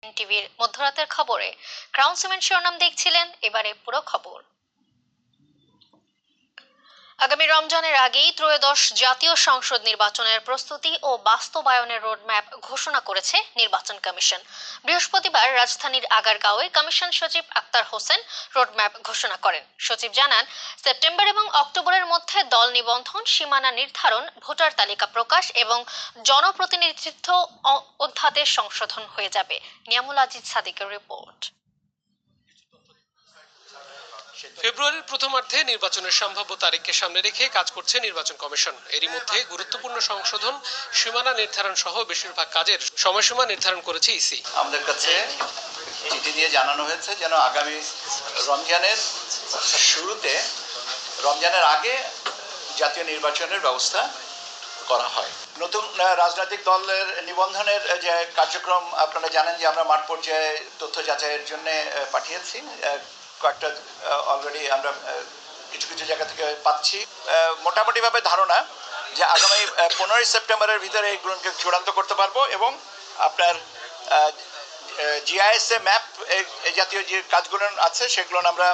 টিভির মধ্যরাতের খবরে ক্রাউন সিমেন্ট শিরোনাম দেখছিলেন, এবারে পুরো খবর। আগামী রমজানের আগেই ত্রয়োদশ জাতীয় সংসদ নির্বাচনের প্রস্তুতি ও বাস্তবায়নের রোডম্যাপ ঘোষণা করেছে নির্বাচন কমিশন। বৃহস্পতিবার রাজধানীর আগারগাঁওয়ে কমিশন সচিব আক্তার হোসেন রোডম্যাপ ঘোষণা করেন। সচিব জানান, সেপ্টেম্বর এবং অক্টোবরের মধ্যে দল নিবন্ধন, সীমানা নির্ধারণ, ভোটার তালিকা প্রকাশ এবং জনপ্রতিনিধিত্ব অধ্যাদেশ সংশোধন হয়ে যাবে। নিয়ামুল আজিজ সাদিকের রিপোর্ট। ফেব্রুয়ারির প্রথমার্ধে নির্বাচনের সম্ভাব্য তারিখকে সামনে রেখে কাজ করছে নির্বাচন কমিশন। এরই মধ্যে গুরুত্বপূর্ণ সংশোধন, সীমানা নির্ধারণ সহ বেশিরভাগ কাজের সময়সীমা নির্ধারণ করেছে ইসি। আমাদের কাছে চিঠি দিয়ে জানানো হয়েছে যেন আগামী রমজানের শুরুতে, রমজানের আগে জাতীয় নির্বাচনের ব্যবস্থা করা হয়। নতুন রাজনৈতিক দলের নিবন্ধনের যে কার্যক্রম আপনারা জানেন যে আমরা মাঠ পর্যায়ে তথ্য যাচাইয়ের জন্য পাঠিয়েছি। কয়েকটা অলরেডি আমরা কিছু কিছু জায়গা থেকে পাচ্ছি। মোটামুটিভাবে ধারণা যে আগামী 15ই সেপ্টেম্বরের ভিতরে এইগুলোকে চূড়ান্ত করতে পারবো এবং আপনার জিআইএসএ ম্যাপ এই জাতীয় যে কাজগুলো আছে সেগুলো আমরা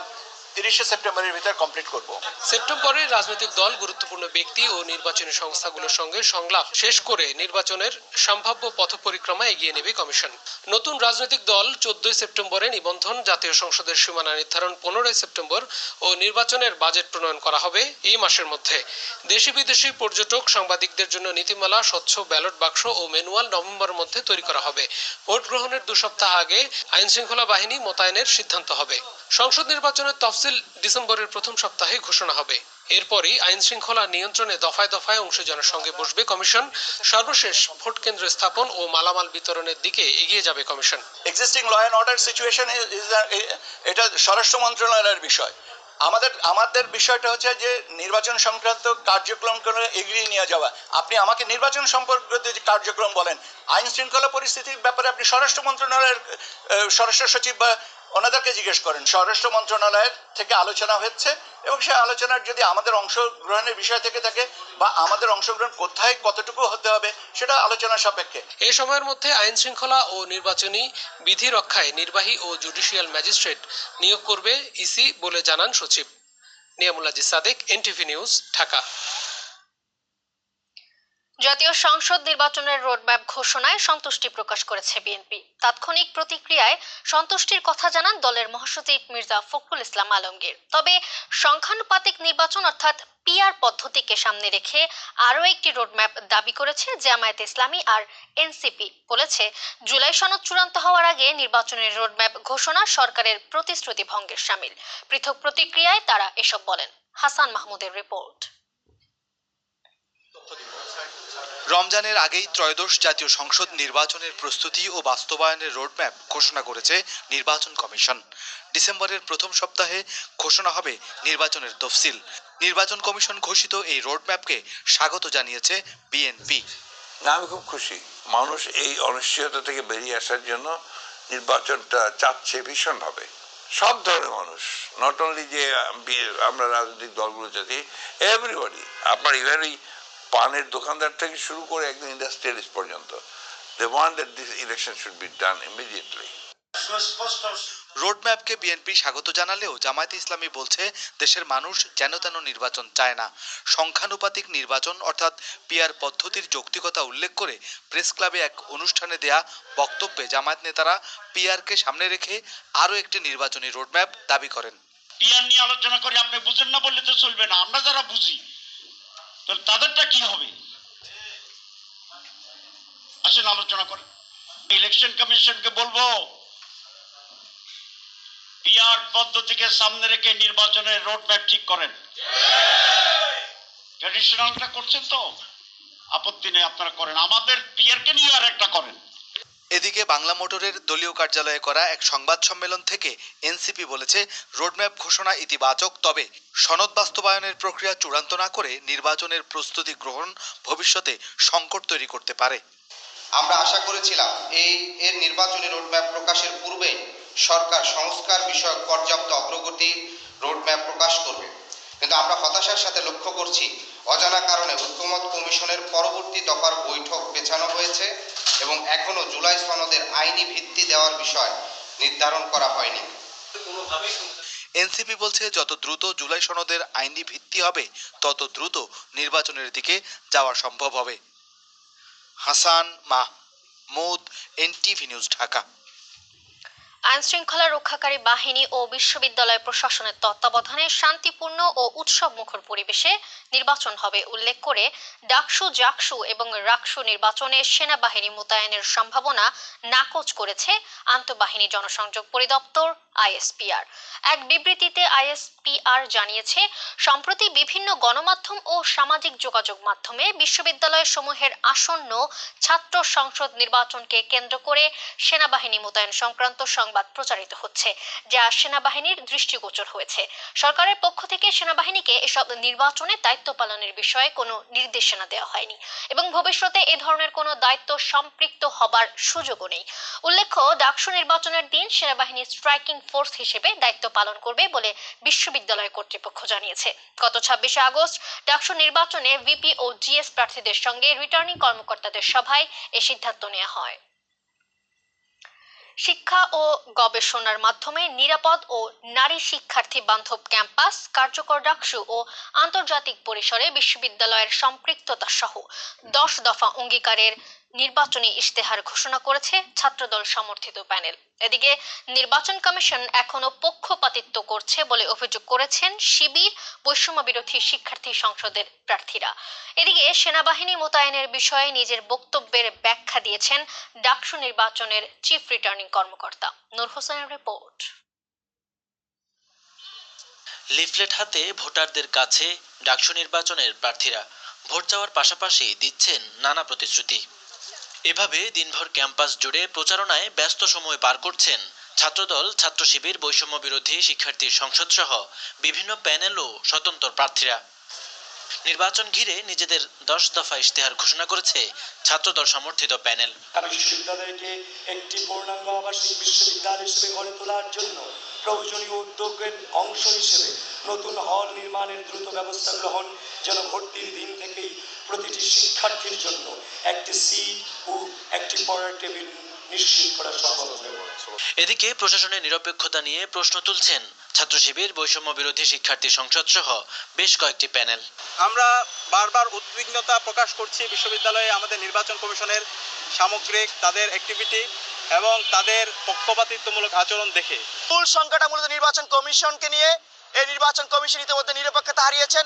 30 সেপ্টেম্বরের ভিতর কমপ্লিট করব। সেপ্টেম্বরে রাজনৈতিক দল, গুরুত্বপূর্ণ ব্যক্তি ও নির্বাচনী সংস্থাগুলোর সঙ্গে সংলাপ শেষ করে নির্বাচনের সম্ভাব্য পথ পরিক্রমা এগিয়ে নেবে কমিশন। নতুন রাজনৈতিক দল 14 সেপ্টেম্বরে নিবন্ধন, জাতীয় সংসদের সীমানা নির্ধারণ 15 সেপ্টেম্বর ও নির্বাচনের বাজেট প্রণয়ন করা হবে এই মাসের মধ্যে। দেশি বিদেশি পর্যটক, সাংবাদিকদের জন্য নীতিমালা, স্বচ্ছ ব্যালট বাক্স ও ম্যানুয়াল নভেম্বরের মধ্যে তৈরি করা হবে। ভোট গ্রহণের 2 সপ্তাহ আগে আইন শৃঙ্খলা বাহিনী মোতায়েনের সিদ্ধান্ত হবে। সংসদ নির্বাচনের তফসিল ডিসেম্বরের প্রথম সপ্তাহে ঘোষণা হবে। এরপরই আইন শৃঙ্খলা নিয়ন্ত্রণে দফায় দফায় অংশীজনের সঙ্গে বসবে কমিশন। সর্বশেষ ভোট কেন্দ্র স্থাপন ও মালামাল বিতরণের দিকে এগিয়ে যাবে কমিশন। Existing law and order situation এটা স্বরাষ্ট্র মন্ত্রণালয়ের বিষয়। আমাদের বিষয়টা হচ্ছে যে নির্বাচন সংক্রান্ত কার্যক্রমগুলো এগিয়ে নিয়ে যাওয়া। আপনি আমাকে নির্বাচন সম্পর্কিত যে কার্যক্রম বলেন, আইন শৃঙ্খলা পরিস্থিতির ব্যাপারে আপনি স্বরাষ্ট্র মন্ত্রণালয়ের স্বরাষ্ট্র সচিব বা ওনাদেরকে জিজ্ঞেস করেন। স্বরাষ্ট্র মন্ত্রণালয়ের থেকে আলোচনা হচ্ছে এবং সেই আলোচনার যদি আমাদের অংশগ্রহণের বিষয় থেকে থাকে বা আমাদের অংশগ্রহণ কোথায় কতটুকু হতে হবে সেটা আলোচনা সাপেক্ষে। এই সময়ের মধ্যে আইন শৃঙ্খলা ও নির্বাচনী বিধি রক্ষায় নির্বাহী ও জুডিশিয়াল ম্যাজিস্ট্রেট নিয়োগ করবে ইসি বলে জানান সচিব। Niamul Aziz Sadiq, NTV news, Dhaka. জাতীয় সংসদ নির্বাচনের রোডম্যাপ ঘোষণায় সন্তুষ্টি প্রকাশ করেছে বিএনপি। তাৎক্ষণিক প্রতিক্রিয়ায় সন্তুষ্টির কথা জানান দলের মহাসচিব মির্জা ফখরুল ইসলাম আলমগীর। তবে সংখ্যানুপাতিক নির্বাচন অর্থাৎ পিআর পদ্ধতিকে সামনে রেখে আরও একটি রোডম্যাপ দাবি করেছে জামায়াতে ইসলামী আর এনসিপি। বলেছে, জুলাই সনদ চূড়ান্ত হওয়ার আগে নির্বাচনের রোডম্যাপ ঘোষণা সরকারের প্রতিশ্রুতি ভঙ্গের শামিল। পৃথক প্রতিক্রিয়ায় তারা এসব বলেন। হাসান মাহমুদের রিপোর্ট। রমজানের আগেই ত্রয়োদশ জাতীয় সংসদ নির্বাচনের প্রস্তুতি ও বাস্তবায়নের রোডম্যাপ ঘোষণা করেছে নির্বাচন কমিশন। ডিসেম্বরের প্রথম সপ্তাহে ঘোষণা হবে নির্বাচনের তফসিল। নির্বাচন কমিশন ঘোষিত এই রোডম্যাপকে স্বাগত জানিয়েছে বিএনপি। আমি খুব খুশি, মানুষ এই অনিশ্চয়তা থেকে বেরিয়ে আসার জন্য নির্বাচনটা চাচ্ছে ভীষণভাবে। সব ধরনের মানুষ, নট অনলি যে আমরা রাজনৈতিক দলগুলো চাচ্ছি, এভরিবডি। আপনার ইভেন এই পানের দোকানদার থেকে শুরু করে একদম ইন্ডাস্ট্রিয়ালিস্ট পর্যন্ত, they want that this election should be done immediately. রোডম্যাপকে বিএনপি স্বাগত জানালেও জামায়াতে ইসলামী বলছে দেশের মানুষ যেন তেন নির্বাচন চায় না। সংখ্যানুপাতিক নির্বাচন অর্থাৎ পিআর পদ্ধতির যৌক্তিকতা উল্লেখ করে প্রেস ক্লাবে এক অনুষ্ঠানে দেয়া বক্তব্যে জামায়াত নেতারা পিআরকে সামনে রেখে আরও একটি নির্বাচনী রোডম্যাপ দাবি করেন। পিআর নিয়ে আলোচনা করে আপনি বুঝেন না বললে তো চলবে না। আমরা যারা বুঝি তাদেরটা কি হবে, আসেন আলোচনা করেন। ইলেকশন কমিশনকে বলবো পিআর পদ্ধতিকে সামনে রেখে নির্বাচনের রোডম্যাপ ঠিক করেন। ট্র্যাডিশনালটা করছেন তো, আপত্তি নেই, আপনারা করেন। আমাদের পিআরকে নিয়ে আর একটা করেন। এদিকে বাংলা মোটরের দলীয় কার্যালয়ে করা এক সংবাদ সম্মেলন থেকে এনসিপি বলেছে, রোডম্যাপ ঘোষণা ইতিবাচক, তবে সনদ বাস্তবায়নের প্রক্রিয়া চূড়ান্ত না করে নির্বাচনের প্রস্তুতি গ্রহণ ভবিষ্যতে সংকট তৈরি করতে পারে। আমরা আশা করেছিলাম এর নির্বাচনী রোডম্যাপ প্রকাশের পূর্বে সরকার সংস্কার বিষয়ক পর্যাপ্ত অগ্রগতি রোডম্যাপ প্রকাশ করবে, কিন্তু আমরা হতাশার সাথে লক্ষ্য করছি অজানা কারণে ঐকমত্য কমিশনের পরবর্তী দফার বৈঠক পেছানো হয়েছে এবং এখনও জুলাই সনদের আইনি ভিত্তি দেওয়ার বিষয় নির্ধারণ করা হয়নি। এনসিপি বলছে যত দ্রুত জুলাই সনদের আইনি ভিত্তি হবে তত দ্রুত নির্বাচনের দিকে যাওয়া সম্ভব হবে। Hasan Mahmud, NTV news, Dhaka. আইন শৃঙ্খলা রক্ষাকারী বাহিনী ও বিশ্ববিদ্যালয় প্রশাসনের তত্ত্বাবধানে শান্তিপূর্ণ ও উৎসবমুখর পরিবেশে নির্বাচন হবে উল্লেখ করে ডাকসু, জাকসু এবং রাকসু নির্বাচনে সেনাবাহিনী মোতায়েনের সম্ভাবনা নাকচ করেছে আন্তঃবাহিনী জনসংযোগ পরিদপ্তর আইএসপিআর। এক বিবৃতিতে আইএসপিআর জানিয়েছে, সম্প্রতি বিভিন্ন গণমাধ্যম ও সামাজিক যোগাযোগ মাধ্যমে বিশ্ববিদ্যালয় সমূহের আসন্ন ছাত্র সংসদ নির্বাচনকে কেন্দ্র করে সেনাবাহিনী মোতায়েন সংক্রান্ত সংবাদ প্রচারিত হচ্ছে, যা সেনাবাহিনীর দৃষ্টিগোচর হয়েছে। সরকারের পক্ষ থেকে সেনাবাহিনীকে এসব নির্বাচনে দায়িত্ব পালনের বিষয়ে কোনো নির্দেশনা দেওয়া হয়নি এবং ভবিষ্যতে এ ধরনের কোনো দায়িত্ব সম্পৃক্ত হবার সুযোগও নেই। উল্লেখ্য, ডাকসু নির্বাচনের দিন সেনাবাহিনী স্ট্রাইকিং ফোর্স হিসেবে দায়িত্ব পালন করবে বলে বিশ্ববিদ্যালয় কর্তৃপক্ষ জানিয়েছে। গত 26 আগস্ট ডাকসু নির্বাচনে ভিপি ও জিএস প্রার্থীদের সঙ্গে রিটার্নিং কর্মকর্তাদের সভায় এ সিদ্ধান্ত নেওয়া হয়। শিক্ষা ও গবেষণার মাধ্যমে নিরাপদ ও নারী শিক্ষার্থী বান্ধব ক্যাম্পাস, কার্যকর ডাকসু ও আন্তর্জাতিক পরিসরে বিশ্ববিদ্যালয়ের সম্পৃক্ততা সহ 10 দফা অঙ্গীকারের নির্বাচনী ইশতেহার ঘোষণা করেছে ছাত্রদল সমর্থিত প্যানেল। এদিকে নির্বাচন কমিশন এখনো পক্ষপাতিত্ব করছে বলে অভিযোগ করেছেন শিবির, বৈষম্য বিরোধী শিক্ষার্থী সংসদের প্রার্থীরা। এদিকে সেনাবাহিনী মোতায়েনের বিষয়ে নিজের বক্তব্যের ব্যাখ্যা দিয়েছেন ডাকসু নির্বাচনের চিফ রিটার্নিং কর্মকর্তা নূর হোসেনের রিপোর্ট। লিফলেট হাতে ভোটারদের কাছে ডাকসু নির্বাচনের প্রার্থীরা ভোট চাওয়ার পাশাপাশি দিচ্ছেন নানা প্রতিশ্রুতি। এভাবে দিনভর ক্যাম্পাস জুড়ে প্রচারণায় ব্যস্ত সময় পার করছেন ছাত্রদল, ছাত্র শিবির, বৈষম্য বিরোধী শিক্ষার্থী সংসদ সহ বিভিন্ন প্যানেল ও স্বতন্ত্র প্রার্থীরা। নির্বাচন ঘিরে নিজেদের 10 দফা ইশতেহার ঘোষণা করেছে ছাত্রদল সমর্থিত প্যানেল। বিশ্ববিদ্যালয়কে একটি পূর্ণাঙ্গ আবাসিক বিশ্ববিদ্যালয় হিসেবে গড়ে তোলার জন্য প্রয়োজনীয় উদ্যোগের অংশ হিসেবে নতুন হল নির্মাণের দ্রুত ব্যবস্থা গ্রহণ, যেন ভর্তির দিন থেকেই প্রতিটি শিক্ষার্থীর জন্য একটি সিট ও একটি পড়ার টেবিল নিশ্চিত করা সম্ভব হবে। এদিকে প্রশাসনের নিরপেক্ষতা নিয়ে প্রশ্ন তুলছেন ছাত্র শিবির, বৈষম্য বিরোধী শিক্ষার্থী সংসদ সহ বেশ কয়েকটি প্যানেল। আমরা বারবার উদ্বিগ্নতা প্রকাশ করছি বিশ্ববিদ্যালয়ে আমাদের নির্বাচন কমিশনের সামগ্রিক তাদের অ্যাক্টিভিটি এবং তাদের পক্ষপাতিত্বমূলক আচরণ দেখে। মূল সংখ্যাটা মূলত নির্বাচন কমিশনকে নিয়ে। এই নির্বাচন কমিশন ইতিমধ্যে নিরপেক্ষতা হারিয়েছেন।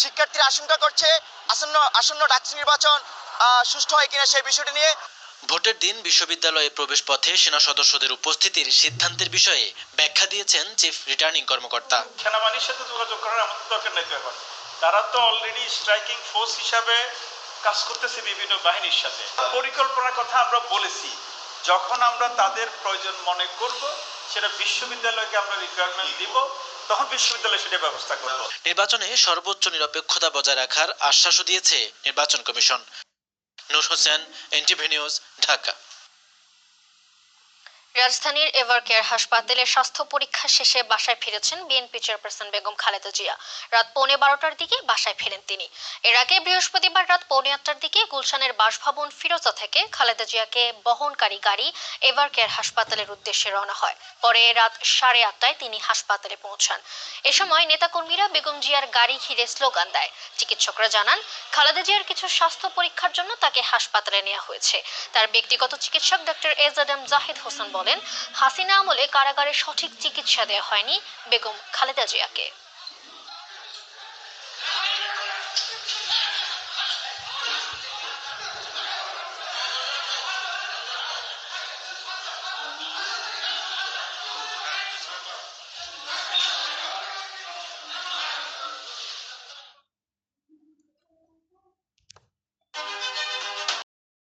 শিক্ষার্থীরা আশঙ্কা করছে আসন্ন ডাকসু নির্বাচন সুষ্ঠু হয় কিনা সেই বিষয়টি নিয়ে। ভোটের দিন বিশ্ববিদ্যালয়ে প্রবেশ পথে সেনা সদস্যদের উপস্থিতির সিদ্ধান্তের বিষয়ে ব্যাখ্যা দিয়েছেন চিফ রিটার্নিং কর্মকর্তা। সেনাবাহিনীর সাথে যোগাযোগ করার আমাদের দরকার নেই। এখন তারা তো অলরেডি স্ট্রাইকিং ফোর্স হিসাবে কাজ করতেছে বিভিন্ন বাহিনীর সাথে। পরিকল্পনার কথা আমরা বলেছি, যখন আমরা তাদের প্রয়োজন মনে করব সেটা বিশ্ববিদ্যালয়কে আমরা রিকোয়ারমেন্ট দিব, তখন বিশ্ববিদ্যালয় সেটা ব্যবস্থা করবে। নির্বাচনে সর্বোচ্চ নিরপেক্ষতা বজায় রাখার আশ্বাসও দিয়েছে নির্বাচন কমিশন। নূর হোসেন, এনটিভি নিউজ, ঢাকা। রাজধানীর এভারকেয়ার হাসপাতালে স্বাস্থ্য পরীক্ষা শেষে বাসায় ফিরেছেন বিএনপি চেয়ারপারসন বেগম খালেদা জিয়া। রাত 11:15টার দিকে বাসায় ফেরেন তিনি। এর আগে বৃহস্পতিবার রাত 7:45টার দিকে গুলশানের বাসভবন ফিরোজা থেকে খালেদা জিয়াকে বহনকারী গাড়ি এভারকেয়ার হাসপাতালের উদ্দেশ্যে রওনা হয়। পরে রাত 8:30টায় তিনি হাসপাতালে পৌঁছান। এ সময় নেতাকর্মীরা বেগম জিয়ার গাড়ি ঘিরে স্লোগান দেয়। চিকিৎসকরা জানান, খালেদা জিয়ার কিছু স্বাস্থ্য পরীক্ষার জন্য তাকে হাসপাতালে নেওয়া হয়েছে। তার ব্যক্তিগত চিকিৎসক ডক্টর এজাএম জাহিদ হোসেন বলেন, হাসিনা আমলে কারাগারে সঠিক চিকিৎসা দেওয়া হয়নি বেগম খালেদা জিয়াকে।